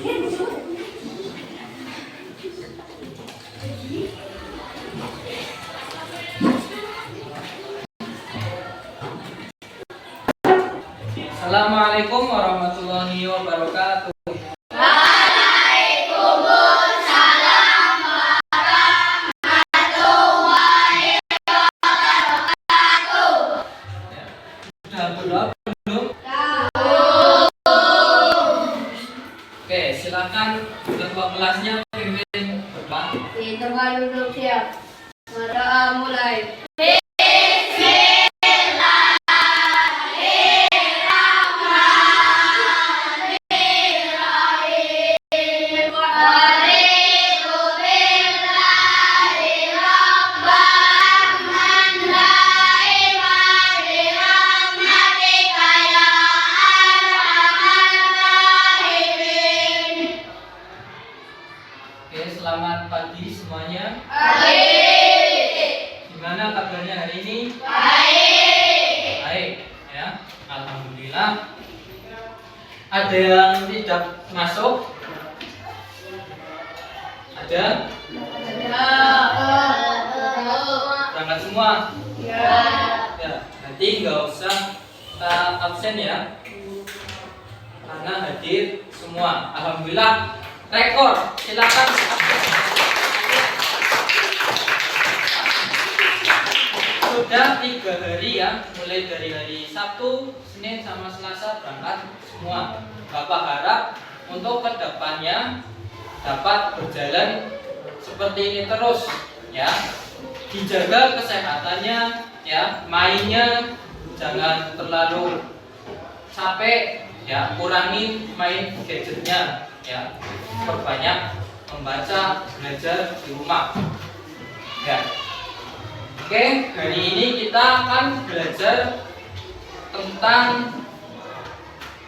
Assalamualaikum warahmatullahi wabarakatuh. Waalaikumsalam warahmatullahi wabarakatuh. Sudah berdoa belum? Oke, silakan ketua kelasnya pimpin berdoa. Kita duduk siap. Berdoa mulai. Oke, selamat pagi semuanya. Gimana kabarnya hari ini? Baik, ya. Alhamdulillah. Ada yang tidak masuk? Ada? Berangkat semua? Ya, nanti nggak usah absen ya, karena hadir semua. Alhamdulillah, rekor. Silakan. Sudah 3 hari ya, mulai dari hari Sabtu, Senin sama Selasa berangkat semua. Bapak harap untuk kedepannya dapat berjalan seperti ini terus ya. Dijaga kesehatannya ya, mainnya jangan terlalu capek ya, kurangi main gadgetnya ya, perbanyak membaca, belajar di rumah ya. Oke, hari ini kita akan belajar tentang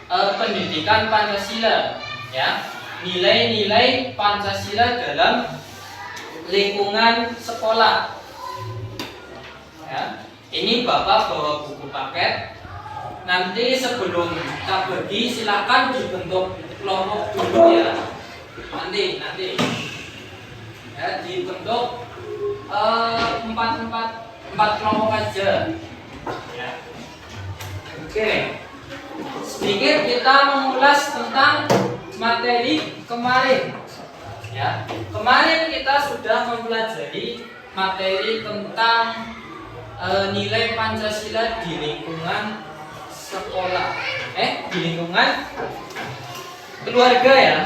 pendidikan Pancasila ya, nilai-nilai Pancasila dalam lingkungan sekolah ya. Ini Bapak bawa buku paket. Nanti sebelum kita pergi silakan dibentuk kelompok dulu ya. Nanti ya, dibentuk empat kelompok aja ya. Oke, sedikit kita mengulas tentang materi kemarin ya. Kemarin kita sudah mempelajari materi tentang nilai Pancasila di lingkungan sekolah, di lingkungan keluarga ya.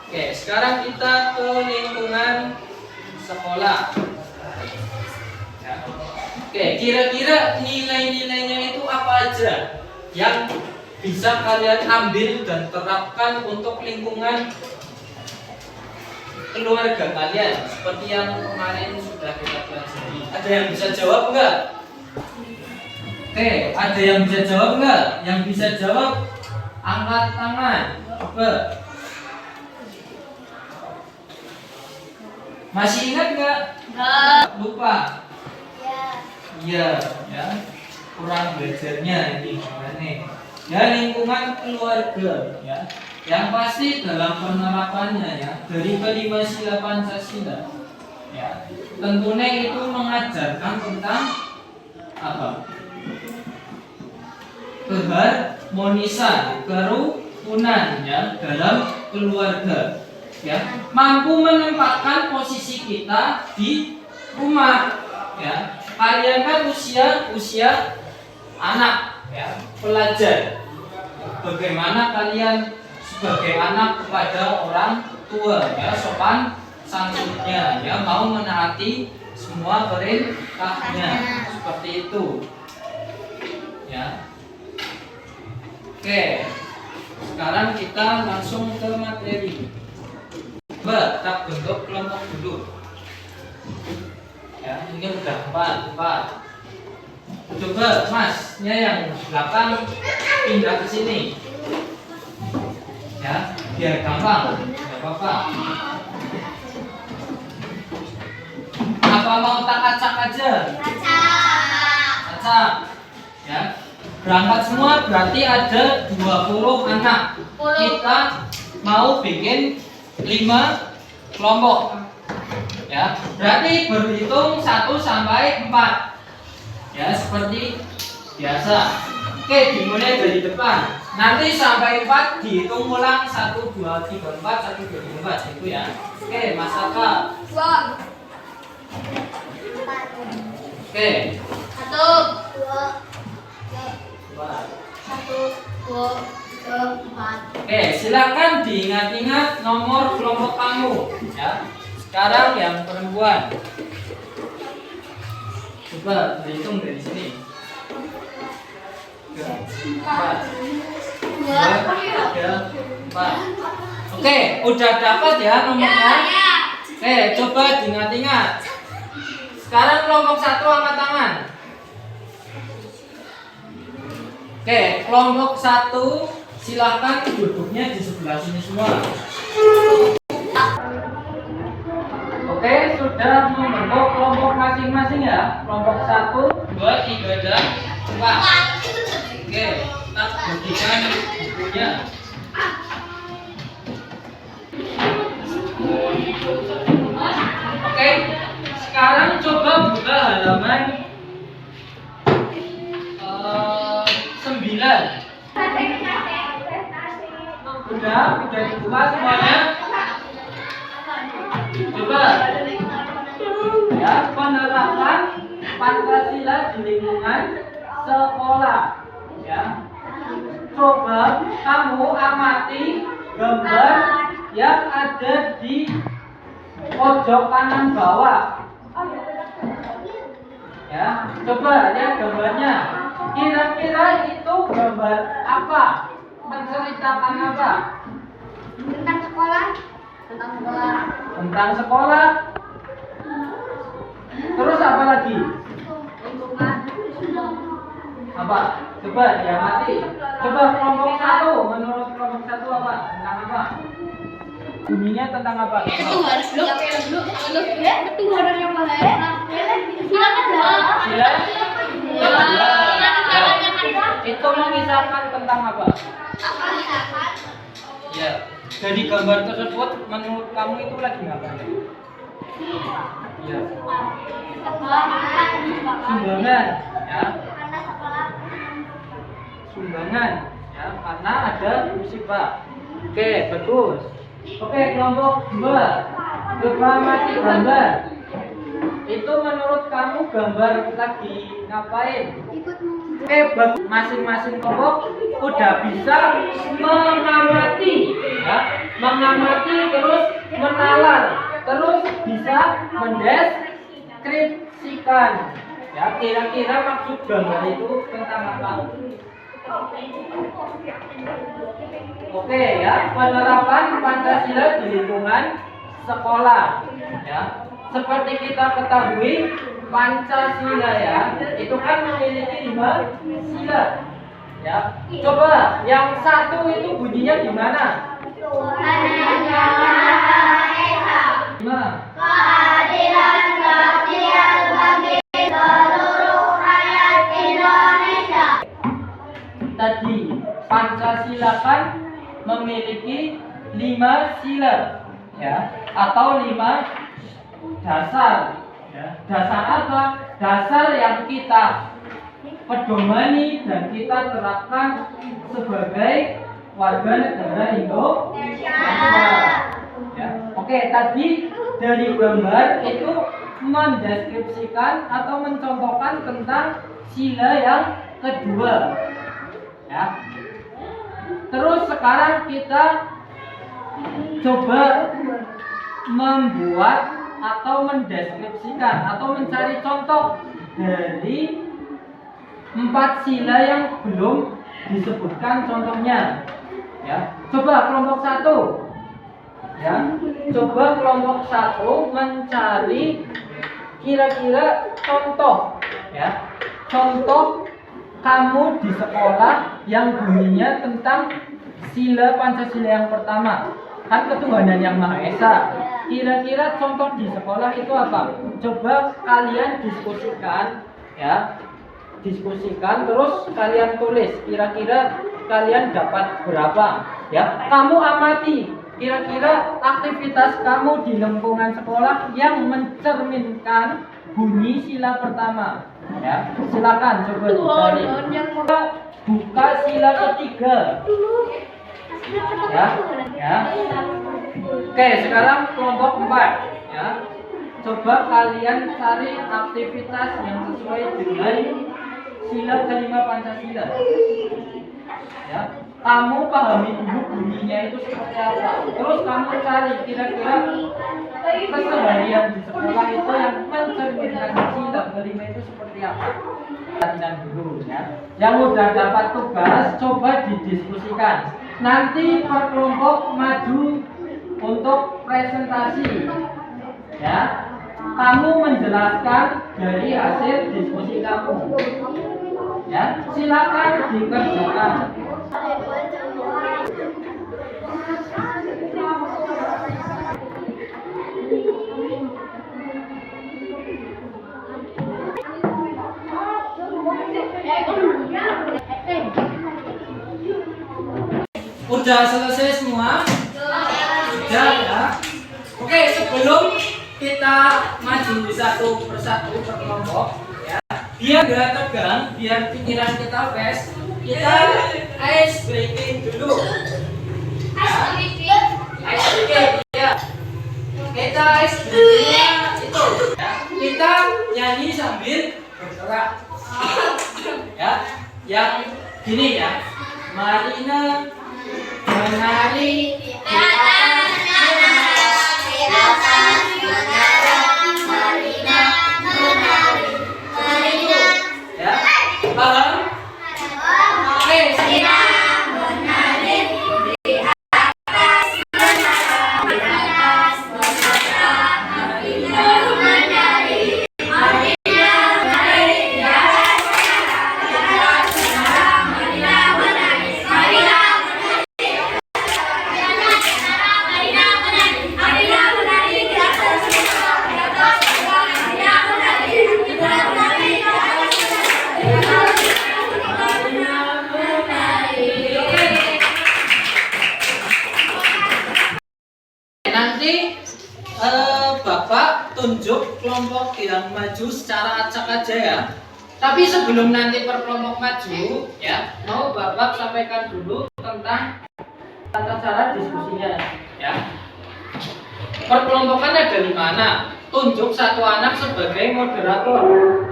Oke, sekarang kita ke lingkungan sekolah ya. Oke, kira-kira nilai-nilainya itu apa aja yang bisa kalian ambil dan terapkan untuk lingkungan keluarga kalian seperti yang kemarin sudah kita pelajari? Ada yang bisa jawab enggak? Oke, ada yang bisa jawab enggak? Yang bisa jawab angkat tangan. Coba. Masih ingat nggak? Lupa? Iya, ya. Kurang belajarnya ini gimana? Ya, lingkungan keluarga ya. Yang pasti dalam penerapannya ya, dari kelima sila Pancasila ya, tentunya itu mengajarkan tentang apa? Keharmonisan, kerukunan ya dalam keluarga. Ya, mampu menempatkan posisi kita di rumah ya. Kalian kan usia anak ya, pelajar. Bagaimana kalian sebagai anak kepada orang tua ya, sopan santunnya ya, mau menaati semua perintahnya, seperti itu ya. Oke, sekarang kita langsung ke materi. Coba kita bentuk kelompok dulu ya. Ini udah 4. Coba masnya yang belakang pindah ke sini ya, biar gampang. Tidak apa-apa. Apa mau tak acak aja? Acak ya. Berangkat semua berarti ada 20 anak. Kita mau bikin 5 kelompok. Ya, berarti berhitung 1 sampai 4. Ya, seperti biasa. Oke, dimulai dari depan. Nanti sampai 4 dihitung ulang 1 2 3 4 1 2 3 4 itu ya. Oke, Mas Aka. Oke. 1 2 1 2 3 4. Oke, silakan diingat-ingat nomor kelompok kamu ya. Sekarang yang perempuan. Coba hitung dari sini. 4 2 3 4. Oke, udah dapat ya nomornya? Oke, coba diingat-ingat. Sekarang kelompok 1 angkat tangan. Oke, kelompok 1 silahkan duduknya di sebelah sini semua. Oke, sudah membentuk kelompok masing-masing ya. Kelompok 1, 2, 3, dan 4. Oke, kita bagikan bukunya. Oke, sekarang coba buka halaman 9. Udah dibuka semuanya. Coba ya, penerapan Pancasila di lingkungan sekolah ya. Coba kamu amati gambar yang ada di pojok kanan bawah ya. Coba lihat gambarnya. Kira-kira itu gambar apa? Menceritakan apa? Tentang sekolah. Tentang sekolah. Terus apa lagi? Apa? Coba diamati. Coba kelompok 1. Menurut kelompok 1 apa? Tentang apa? Bunyinya tentang apa? Ketuhanan yang maha esa. Silakan jawab. Itu mengisahkan tentang apa? Ya, dari gambar tersebut menurut kamu itu lagi ngapain? Ya. Sumbangan, ya. Sumbangan, ya, karena ada musibah. Oke, bagus. Oke, kelompok 2. Coba amati gambar. Itu menurut kamu gambar lagi ngapain? Oke, bagus. Masing-masing kelompok udah bisa mengamati, ya, mengamati terus menalar, terus bisa mendeskripsikan. Ya, kira-kira maksud gambar itu tentang apa? Oke ya, penerapan Pancasila di lingkungan sekolah. Ya, seperti kita ketahui Pancasila ya, itu kan memiliki 5 sila. Ya, coba yang 1 itu bunyinya gimana? Keadilan sosial bagi seluruh rakyat Indonesia. Tadi Pancasila kan memiliki 5 sila ya, atau 5 dasar ya. Dasar apa? Dasar yang kita pedomani dan kita terapkan sebagai warga negara Indonesia. Ya. Oke, tadi dari gambar itu mendeskripsikan atau mencontohkan tentang sila yang kedua. Ya. Terus sekarang kita coba membuat atau mendeskripsikan atau mencari contoh dari 4 sila yang belum disebutkan contohnya. Ya, coba kelompok 1. Ya, coba kelompok 1 mencari kira-kira contoh. Ya, contoh kamu di sekolah yang bunyinya tentang sila Pancasila yang pertama, kan ketuhanan yang Maha Esa. Kira-kira contoh di sekolah itu apa? Coba kalian diskusikan ya. Diskusikan terus kalian tulis kira-kira kalian dapat berapa Ya, kamu amati kira-kira aktivitas kamu di lingkungan sekolah yang mencerminkan bunyi sila pertama. Ya, silakan coba dicari. Buka sila ketiga. Ya, ya. Oke, sekarang kelompok 4. Ya, coba kalian cari aktivitas yang sesuai dengan sila kelima Pancasila. Ya, kamu pahami dulu bunyinya itu seperti apa. Terus kamu cari kira-kira keseharian di sekolah itu yang mencerminkan sila kelima itu seperti apa. Latihan dulu ya. Yang udah dapat tugas coba didiskusikan. Nanti per kelompok maju untuk presentasi. Ya, kamu menjelaskan dari hasil diskusi kamu. Ya, silakan dikerjakan. Udah selesai semua? Sudah ya. Oke, sebelum kita maju satu persatu per kelompok, ya, biar gak tegang, biar pikiran kita fresh, kita ice breaking dulu. Ice breaking, ya. Kita ice breakingnya itu, ya. Kita nyanyi sambil bergerak. Ya, yang gini ya. Marina menari di atas Marina menari. Ya, paham? Oke, Marina menari di atas Marina menari. Nanti Bapak tunjuk kelompok yang maju secara acak aja ya. Tapi sebelum nanti per kelompok maju ya, mau Bapak sampaikan dulu tentang tata cara diskusinya ya. Perkelompokan ada 5 anak. Tunjuk satu anak sebagai moderator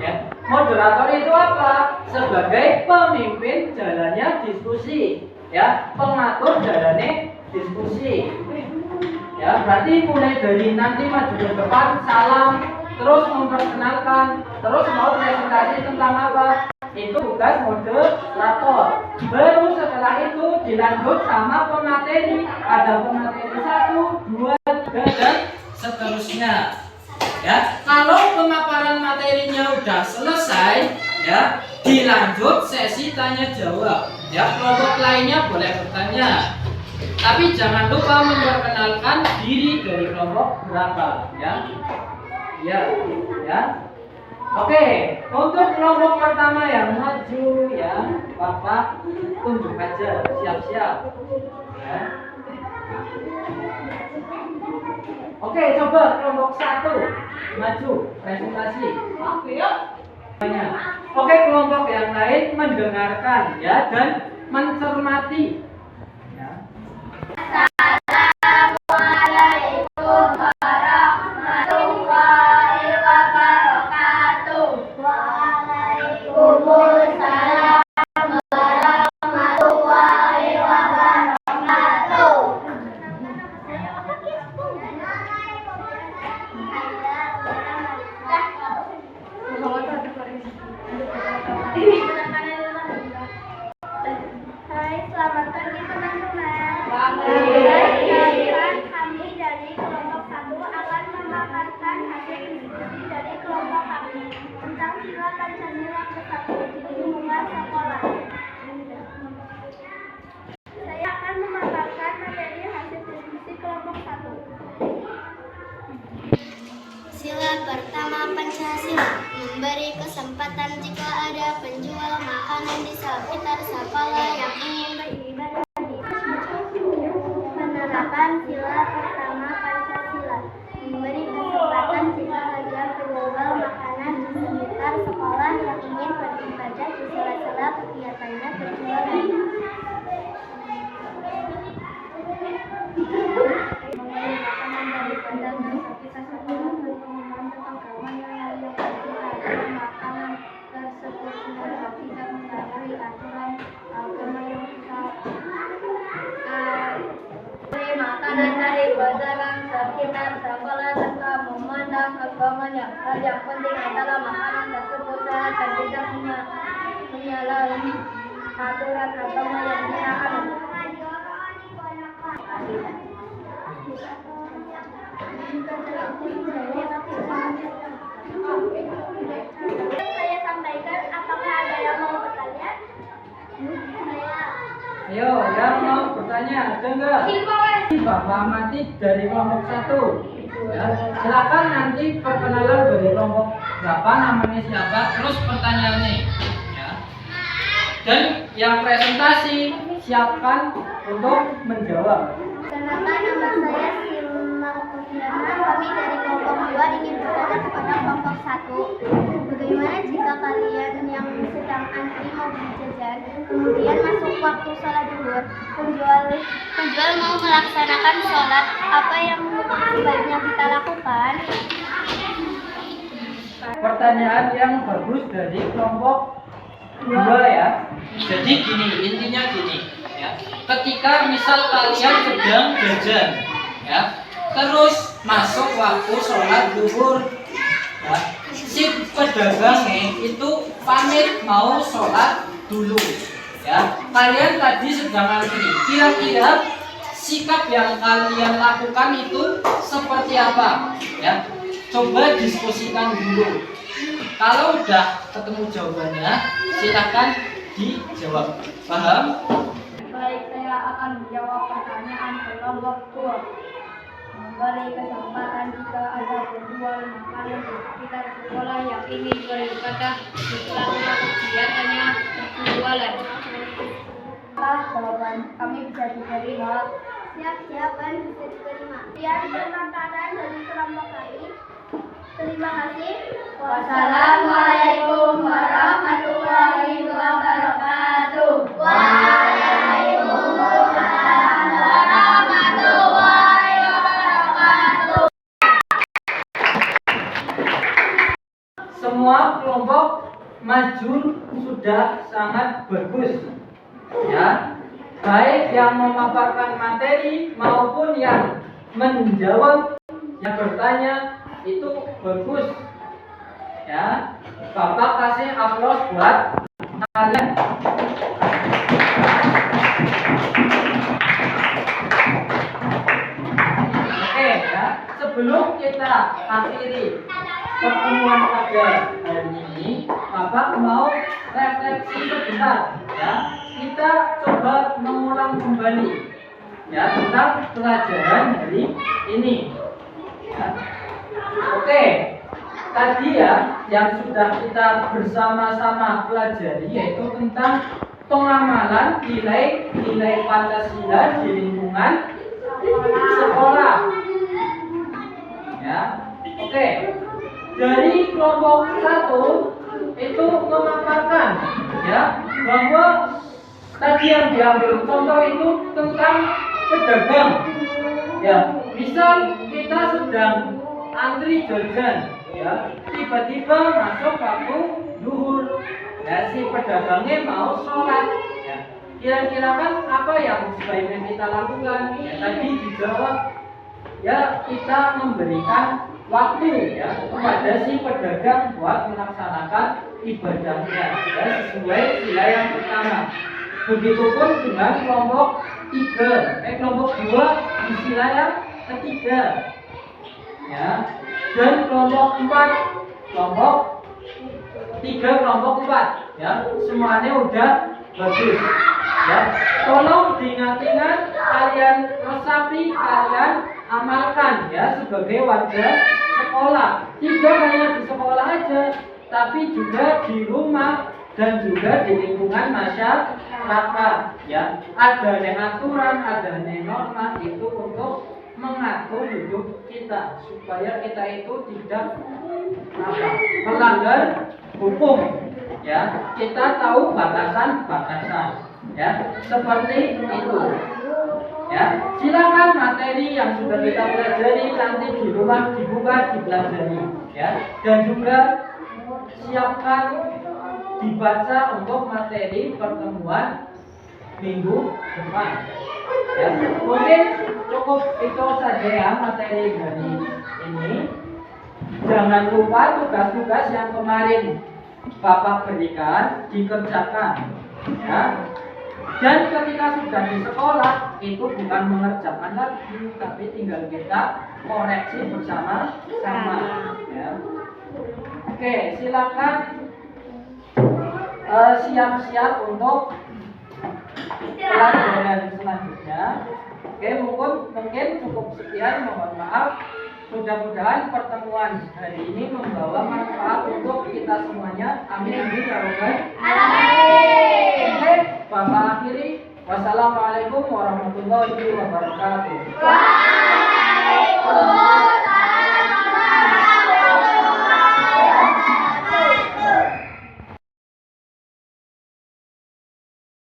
ya. Moderator itu apa? Sebagai pemimpin jalannya diskusi ya, pengatur jalannya diskusi. Ya, berarti mulai dari nanti maju ke depan, salam, terus memperkenalkan, terus mau presentasi tentang apa? Itu tugas moderator. Baru setelah itu dilanjut sama pemateri. Ada pemateri 1, 2, 3 dan seterusnya. Ya, kalau pemaparan materinya udah selesai, ya, dilanjut sesi tanya jawab. Ya, kelompok lainnya boleh bertanya. Tapi jangan lupa memperkenalkan diri dari kelompok berapa, ya. Ya, ya. Oke, untuk kelompok pertama yang maju ya, Bapak tunjuk aja, siap-siap. Ya. Oke, coba kelompok 1 maju presentasi. Oke, kelompok yang lain mendengarkan ya dan mencermati. Assalamualaikum warahmatullahi wabarakatuh. Waalaikumsalam warahmatullahi wabarakatuh. Hai, selamat pagi teman-teman. Kami dari kelompok 1 akan memaparkan hasil diskusi dari kelompok kami tentang sila Pancasila ke-1 di lingkungan sekolah. Saya akan memaparkan materi hasil diskusi kelompok 1. Sila pertama Pancasila memberi kesempatan jika ada penjual makanan di sekitar sekolah yang ingin beribadah di masjid. tentang sila pertama Pancasila. Memberi kesempatan jika ada penjual makanan di sekitar sekolah yang ingin beribadah di sela-sela kegiatannya berjualan. Memberi makanan dari kandang dan sekitar sekolah dan pengumuman tentang kawan yang melakukan makanan tersebut semoga tidak mengganggu aturan agama yang beri makanan dari pedagang sekitar sekolah tanpa memandang agamanya. Hal yang penting adalah makanan tersebut sehat dan tidak menyalahi aturan agama yang dilarang. Saya sampaikan, apakah ada yang mau bertanya? Ayo, yang mau bertanya, ada enggak? Bapak Mati dari kelompok 1. Ya, silakan nanti perkenalan dari kelompok berapa, namanya siapa, terus pertanyaannya. Ya. Dan yang presentasi siapkan untuk menjawab. Kenalkan, nama saya Silma Kufiana. Kami dari kelompok 2 ingin bertanya kepada kelompok 1. Bagaimana jika kalian yang sedang antri mau beli jajan, kemudian masuk waktu sholat zuhur, penjual mau melaksanakan sholat, apa yang sebaiknya kita lakukan? Pertanyaan yang bagus dari kelompok 2 ya. Jadi gini, intinya gini ya. Ketika misal kalian sedang jajan ya, terus masuk waktu sholat zuhur ya, si pedagangnya itu pamit mau sholat dulu ya. Kalian tadi sedang antri, kira-kira sikap yang kalian lakukan itu seperti apa ya? Coba diskusikan dulu. Kalau udah ketemu jawabannya, silakan dijawab. Paham? Baik, saya akan menjawab pertanyaan kelompok 2. Memberi kesempatan jika ada penjual makanan di sekitar sekolah yang ingin beribadah di sela-sela kegiatannya berjualan. Jawaban kami bisa diterima. Siap-siapan bisa diterima. Sekian penekanan dari kelompok kami. Terima kasih. Wassalamualaikum warahmatullahi wabarakatuh. Waalaikumsalam warahmatullahi wabarakatuh. Semua kelompok maju sudah sangat bagus ya, baik yang memaparkan materi maupun yang menjawab, yang bertanya itu bagus ya. Bapak kasih aplaus buat kalian. Oke ya, sebelum kita akhiri pertemuan pada hari ini, Bapak mau refleksi sebentar ya. Kita coba mengulang kembali ya tentang pelajaran hari ini ya. Oke, tadi ya yang sudah kita bersama-sama pelajari yaitu tentang pengamalan nilai Pancasila di lingkungan sekolah ya. Oke, dari kelompok 1 itu memaparkan ya bahwa tadi yang diambil contoh itu tentang pedagang ya. Misal kita sedang antri jajan ya, tiba-tiba masuk waktu zuhur ya, si pedagangnya mau sholat ya. Kira-kira kan apa yang sebaiknya kita lakukan ya? Tadi dijawab ya, kita memberikan waktu ya kepada si pedagang buat melaksanakan ibadahnya ya, sesuai sila yang pertama. Begitupun dengan kelompok 3, kelompok 2 di sila yang ketiga ya. Dan kelompok 4, kelompok 3, kelompok 4 ya, semuanya udah bagus ya. Tolong diingat-ingat, kalian resapi, kalian amalkan ya sebagai warga sekolah. Tidak hanya di sekolah aja, tapi juga di rumah, dan juga di lingkungan masyarakat, ya. Adanya aturan, adanya norma itu untuk mengatur hidup kita supaya kita itu tidak melanggar hukum, ya. Kita tahu batasan-batasan, ya. Seperti itu. Ya, silakan materi yang sudah kita pelajari nanti di rumah dibuka dipelajari, ya. Dan juga siapkan dibaca untuk materi pertemuan minggu depan. Ya, mungkin cukup itu saja ya materi dari ini. Jangan lupa tugas-tugas yang kemarin Bapak berikan dikerjakan, ya. Dan ketika sudah di sekolah itu bukan mengerjakan lagi, tapi tinggal kita koreksi bersama-sama, ya. Oke, silakan siap-siap untuk pelajaran selanjutnya. Oke, mungkin cukup sekian. Mohon maaf. Mudah-mudahan pertemuan hari ini membawa manfaat untuk kita semuanya. Amin amin ya rabbal alamin. Oke, Bapak akhiri. Wassalamualaikum warahmatullahi wabarakatuh. Waalaikumsalam.